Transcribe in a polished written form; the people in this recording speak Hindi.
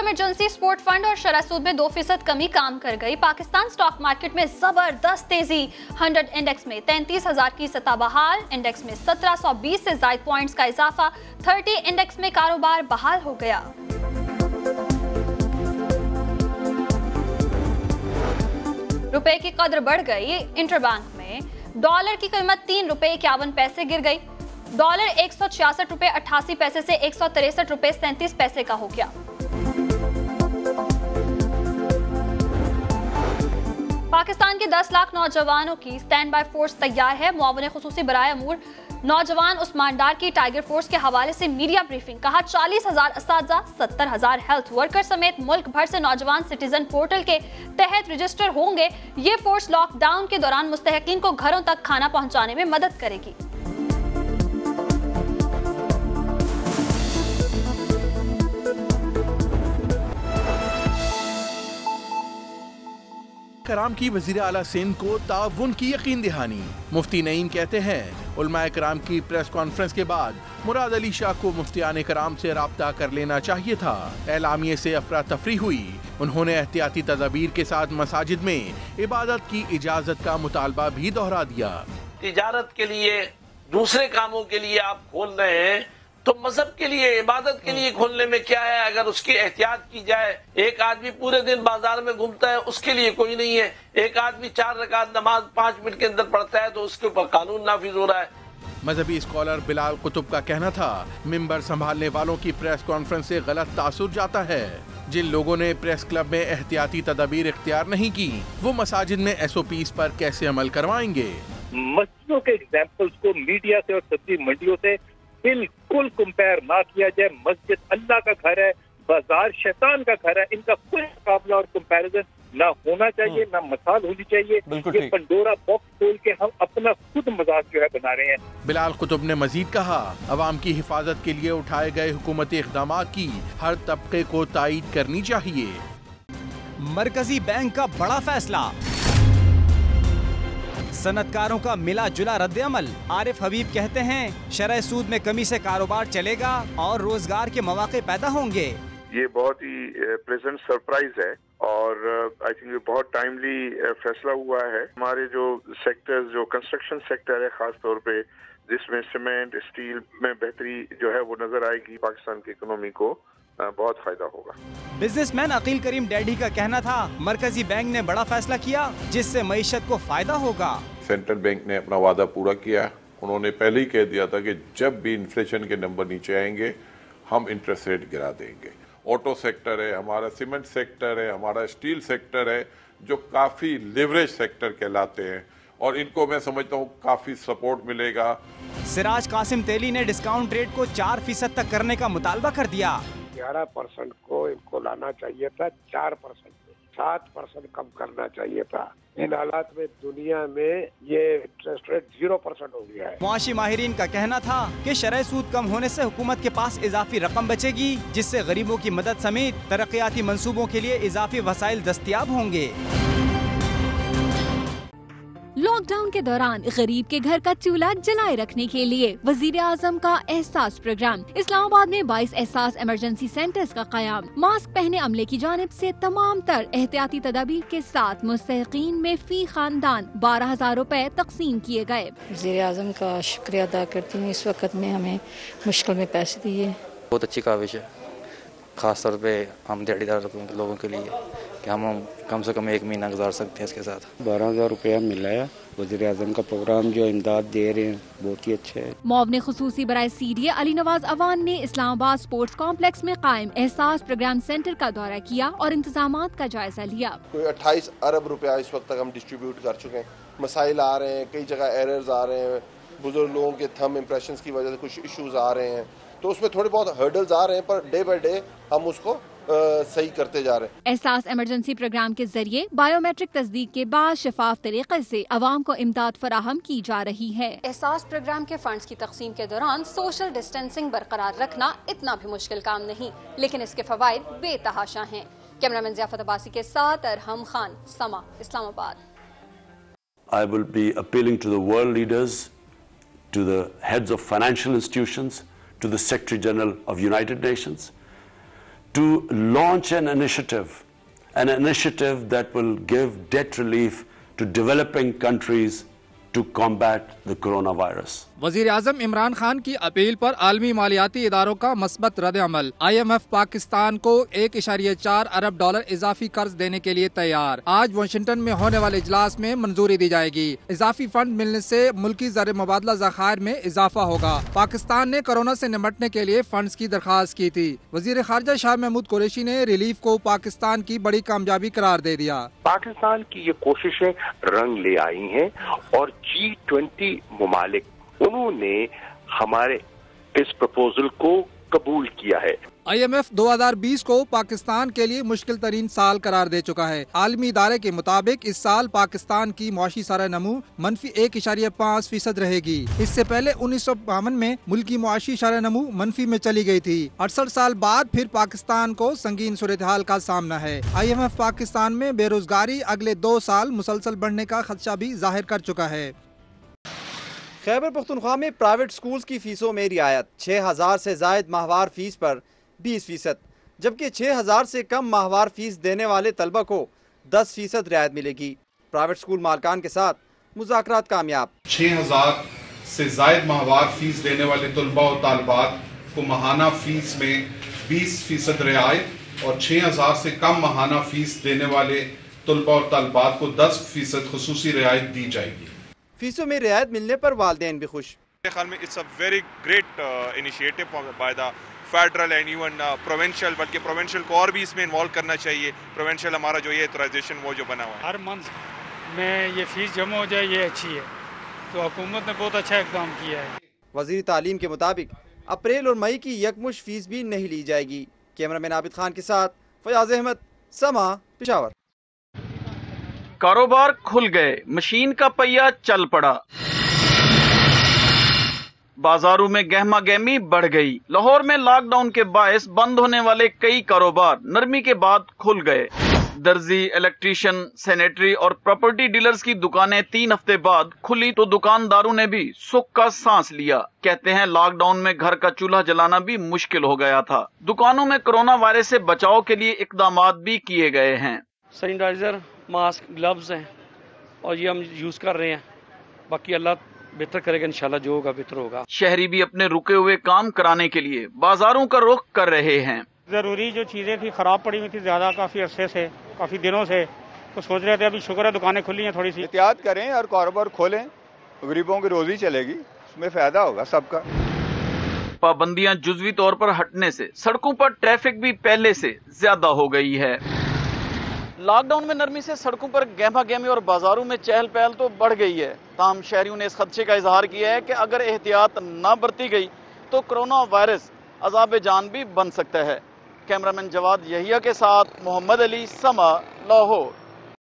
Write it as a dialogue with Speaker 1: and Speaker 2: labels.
Speaker 1: इमरजेंसी सपोर्ट फंड और शरह सूद में 2% कमी काम कर गई। पाकिस्तान स्टॉक मार्केट में जबरदस्त तेजी, 100 इंडेक्स में 33,000 की सतह बहाल, इंडेक्स में 1720 से ज्यादा पॉइंट्स का इजाफा, 30 इंडेक्स में कारोबार बहाल हो गया। रुपए की कदर बढ़ गई। इंटरबैंक में डॉलर की कीमत 3 रुपए 51 पैसे गिर गई। डॉलर 166 रुपए 88 पैसे से 163 रुपए 37 पैसे का हो गया। पाकिस्तान के 10 लाख नौजवानों की स्टैंड बाय फोर्स तैयार है। मुआविन खुसूसी बराए अमूर नौजवान उस्मान डार की टाइगर फोर्स के हवाले से मीडिया ब्रीफिंग, कहा 40,000 असातिज़ा, 70,000 हेल्थ वर्कर समेत मुल्क भर से नौजवान सिटीजन पोर्टल के तहत रजिस्टर होंगे। ये फोर्स लॉकडाउन के दौरान मुस्तहिकीन को घरों तक खाना पहुंचाने में मदद करेगी।
Speaker 2: कराम की वज़ीर आला सिंध को ताउन की यकीन दहानी। मुफ्ती नईम कहते हैं उलमाए कराम की प्रेस कॉन्फ्रेंस के बाद मुराद अली शाह को मुफ्तियान कराम से राब्ता कर लेना चाहिए था। एलामिये से अफरा तफरी हुई। उन्होंने एहतियाती तदाबीर के साथ मसाजिद में इबादत की इजाजत का मुतालबा भी दोहरा दिया।
Speaker 3: तिजारत के लिए, दूसरे कामों के लिए आप खोल रहे हैं तो मजहब के लिए, इबादत के लिए खोलने में क्या है? अगर उसकी एहतियात की जाए, एक आदमी पूरे दिन बाजार में घूमता है, उसके लिए कोई नहीं है। एक आदमी 4 रकात नमाज 5 मिनट के अंदर पढ़ता है तो उसके ऊपर कानून नाफिज हो रहा है।
Speaker 2: मजहबी स्कॉलर बिलाल कुतुब का कहना था मिंबर संभालने वालों की प्रेस कॉन्फ्रेंस से गलत तासुर जाता है। जिन लोगों ने प्रेस क्लब में एहतियाती तदाबीर इख्तियार नहीं की, वो मसाजिद में SOPs पर कैसे अमल करवाएंगे?
Speaker 4: मस्जिदों के एग्जाम्पल्स को मीडिया से और सब्जी मंडियों से बिल्कुल कंपेयर ना किया जाए। मस्जिद अल्लाह का घर है, बाजार शैतान का घर है। इनका कोई मुकाबला और कंपैरिजन ना होना चाहिए, ना मसाल होनी चाहिए। ये पंडोरा बॉक्स खोल के हम अपना खुद मजाक जो है बना रहे हैं।
Speaker 2: बिलाल कुतुब ने मजीद कहा अवाम की हिफाजत के लिए उठाए गए हुकूमती इक़दामात की हर तबके को तायीद करनी चाहिए।
Speaker 5: मरकजी बैंक का बड़ा फैसला, सनतकारों का मिला जुला रद्द अमल। आरिफ हबीब कहते हैं शरह सूद में कमी से कारोबार चलेगा और रोजगार के मौके पैदा होंगे।
Speaker 6: ये बहुत ही प्लेजेंट सरप्राइज है और आई थिंक ये बहुत टाइमली फैसला हुआ है। हमारे जो सेक्टर्स, जो कंस्ट्रक्शन सेक्टर है खास तौर पे, जिसमें सीमेंट, स्टील में बेहतरी जो है वो नजर आएगी, पाकिस्तान की इकोनॉमी को बहुत फायदा होगा।
Speaker 5: बिजनेसमैन अकील करीम डैडी का कहना था मरकजी बैंक ने बड़ा फैसला किया जिससे मईशत को फायदा होगा।
Speaker 7: सेंट्रल बैंक ने अपना वादा पूरा किया। उन्होंने पहले ही कह दिया था कि जब भी इन्फ्लेशन के नंबर नीचे आएंगे हम इंटरेस्ट रेट गिरा देंगे। ऑटो सेक्टर है हमारा, सीमेंट सेक्टर है हमारा, स्टील सेक्टर है, जो काफी लिवरेज सेक्टर कहलाते हैं और इनको मैं समझता हूँ काफी सपोर्ट मिलेगा।
Speaker 5: सिराज कासिम तेली ने डिस्काउंट रेट को 4% तक करने का मुतालबा कर दिया।
Speaker 8: 11% को इनको लाना चाहिए था 4%, 7% कम करना चाहिए था। इन हालात में दुनिया में ये इंटरेस्ट रेट 0% हो गया है।
Speaker 5: मुआशी माहिरीन का कहना था कि शरह सूद कम होने से हुकूमत के पास इजाफी रकम बचेगी जिससे गरीबों की मदद समेत तरक्याती मंसूबों के लिए इजाफी वसाइल दस्तयाब होंगे।
Speaker 9: लॉकडाउन के दौरान गरीब के घर का चूल्हा जलाए रखने के लिए वजीर आजम का एहसास प्रोग्राम। इस्लामाबाद में 22 एहसास इमरजेंसी सेंटर्स का क़याम। मास्क पहने अमले की जानिब से तमाम तर एहतियाती तदाबीर के साथ मुस्तहिकीन में फी खानदान 12,000 रुपए तकसीम किए गए।
Speaker 10: वजीर आजम का शुक्रिया अदा करती हूँ, इस वक्त में हमें मुश्किल में पैसे दिए।
Speaker 11: बहुत अच्छी काविश है, खास तौर पे हम दिहाड़ीदार लोगों के लिए कि हम कम से कम 1 महीना गुजार सकते हैं इसके साथ।
Speaker 12: 12,000 रुपया मिला है। वज़ीर आज़म का प्रोग्राम जो इमदाद दे रहे हैं बहुत ही अच्छा है।
Speaker 9: मुआविन खुसूसी बराए CDA अली नवाज अवान ने इस्लामाबाद स्पोर्ट्स कॉम्प्लेक्स में कायम एहसास प्रोग्राम सेंटर का दौरा किया और इंतजामात का जायजा लिया।
Speaker 13: कोई 28 अरब रुपया इस वक्त तक हम डिस्ट्रीब्यूट कर चुके हैं। मसाइल आ रहे हैं, कई जगह एरर्स आ रहे हैं, बुजुर्ग लोगों के थंब इम्प्रेशंस की वजह से कुछ इश्यूज आ रहे हैं, तो उसमें थोड़े बहुत हर्डल्स आ रहे हैं, पर डे बाय डे हम उसको सही करते जा रहे हैं।
Speaker 9: एहसास इमरजेंसी प्रोग्राम के जरिए बायोमेट्रिक तस्दीक के बाद शफाफ तरीके से अवाम को इमदाद फराहम की जा रही है। एहसास प्रोग्राम के फंड्स की तकसीम के दौरान सोशल डिस्टेंसिंग बरकरार रखना इतना भी मुश्किल काम नहीं, लेकिन इसके फवाइद बेतहाशा हैं। कैमरामैन ज़ियाफत अब्बासी के साथ अरहम खान, समा, Islamabad.
Speaker 14: I will be appealing to the world leaders, to the heads of financial institutions, to the Secretary General of United Nations, to launch an initiative that will give debt relief to developing countries to combat the coronavirus.
Speaker 15: वजीर आजम इमरान खान की अपील पर आलमी मालियाती इदारों का मस्बत रद्द अमल। IMF पाकिस्तान को 1.4 अरब डॉलर इजाफी कर्ज देने के लिए तैयार। आज वाशिंगटन में होने वाले इजलास में मंजूरी दी जाएगी। इजाफी फंड मिलने से मुल्की ज़र मुबादला ज़खायर में इजाफा होगा। पाकिस्तान ने कोरोना से निपटने के लिए फंड्स की दरख्वास्त की थी। वजीर खारजा शाह महमूद कुरैशी ने रिलीफ को पाकिस्तान की बड़ी कामयाबी करार दे दिया।
Speaker 16: पाकिस्तान की ये कोशिशें रंग ले आई हैं और G20 मुमालिक उन्होंने हमारे इस प्रपोजल को कबूल किया है।
Speaker 15: IMF 2020 को पाकिस्तान के लिए मुश्किल तरीन साल करार दे चुका है। आलमी इदारे के मुताबिक इस साल पाकिस्तान की मुआशी सारा नमू -1.5% रहेगी। इससे पहले 1952 में मुल्की मुआशी सारा नमू मनफी में चली गई थी। 68 साल बाद फिर पाकिस्तान को संगीन सूरत-ए-हाल का सामना है। IMF पाकिस्तान में बेरोजगारी अगले 2 साल मुसलसल बढ़ने का खदशा भी जाहिर कर चुका है।
Speaker 5: खैबर पख्तूनख्वा में प्राइवेट स्कूल्स की फीसों में रियायत। 6000 से जायद माहवार फीस पर 20%, जबकि 6000 से कम माहवार फीस देने वाले तलबा को 10% रियायत मिलेगी। प्राइवेट स्कूल मालकान के साथ मुज़ाकरात कामयाब।
Speaker 17: 6000 से जायद माहवार फीस देने वाले तलबा और तालिबात को माहाना फीस में 20% रियायत और 6000 से कम माहाना फीस देने वाले तलबा और तालिबात को 10% खुसूसी रियायत दी जाएगी।
Speaker 5: फीसों में रियायत मिलने पर वालिदैन भी खुश।
Speaker 18: मेरे ख्याल में it's a very great initiative by the federal and even provincial, बल्कि प्रोविंशियल को और भी इसमें इन्वॉल्व करना चाहिए। प्रोविंशियल हमारा जो ये ऑथराइजेशन वो जो बना हुआ है,
Speaker 19: हर मंथ में ये फीस जमा हो जाए, ये अच्छी है। तो हुकूमत ने बहुत अच्छा इक़दाम किया है।
Speaker 5: वज़ीर तालीम के मुताबिक अप्रैल और मई की यकमुश्त फीस भी नहीं ली जाएगी। कैमरामैन आबिद खान के साथ फयाज अहमद, समा, पेशावर।
Speaker 20: कारोबार खुल गए, मशीन का पहिया चल पड़ा, बाजारों में गहमा गहमी बढ़ गई। लाहौर में लॉकडाउन के बायस बंद होने वाले कई कारोबार नरमी के बाद खुल गए। दर्जी, इलेक्ट्रीशियन, सैनिटरी और प्रॉपर्टी डीलर्स की दुकानें 3 हफ्ते बाद खुली तो दुकानदारों ने भी सुख का सांस लिया। कहते हैं लॉकडाउन में घर का चूल्हा जलाना भी मुश्किल हो गया था। दुकानों में कोरोना वायरस से बचाव के लिए इकदामात भी किए गए हैं।
Speaker 21: सैनिटाइजर, मास्क, ग्लव्स हैं और ये हम यूज कर रहे हैं। बाकी अल्लाह बेहतर करेगा, इंशाल्लाह जो होगा बेहतर होगा।
Speaker 20: शहरी भी अपने रुके हुए काम कराने के लिए बाजारों का रुख कर रहे हैं।
Speaker 19: जरूरी जो चीजें थी खराब पड़ी हुई थी ज्यादा, काफी अरसे से, काफी दिनों से, तो सोच रहे थे अभी शुक्र है दुकानें खुली हैं। थोड़ी सी
Speaker 22: एहतियात करें और कारोबार खोलें, गरीबों की रोजी चलेगी, उसमें फायदा होगा सबका।
Speaker 20: पाबंदियां जुज़वी तौर पर हटने से सड़कों पर ट्रैफिक भी पहले से ज्यादा हो गई है। लॉकडाउन में नरमी से सड़कों पर गहमा गहमी और बाजारों में चहल पहल तो बढ़ गई है। ताहम शहरियों ने इस खदशे का इजहार किया है कि अगर एहतियात न बरती गई तो कोरोना वायरस अजाब जान भी बन सकता है। कैमरामैन जवाद यहिया के साथ मोहम्मद अली, समा, लाहौर।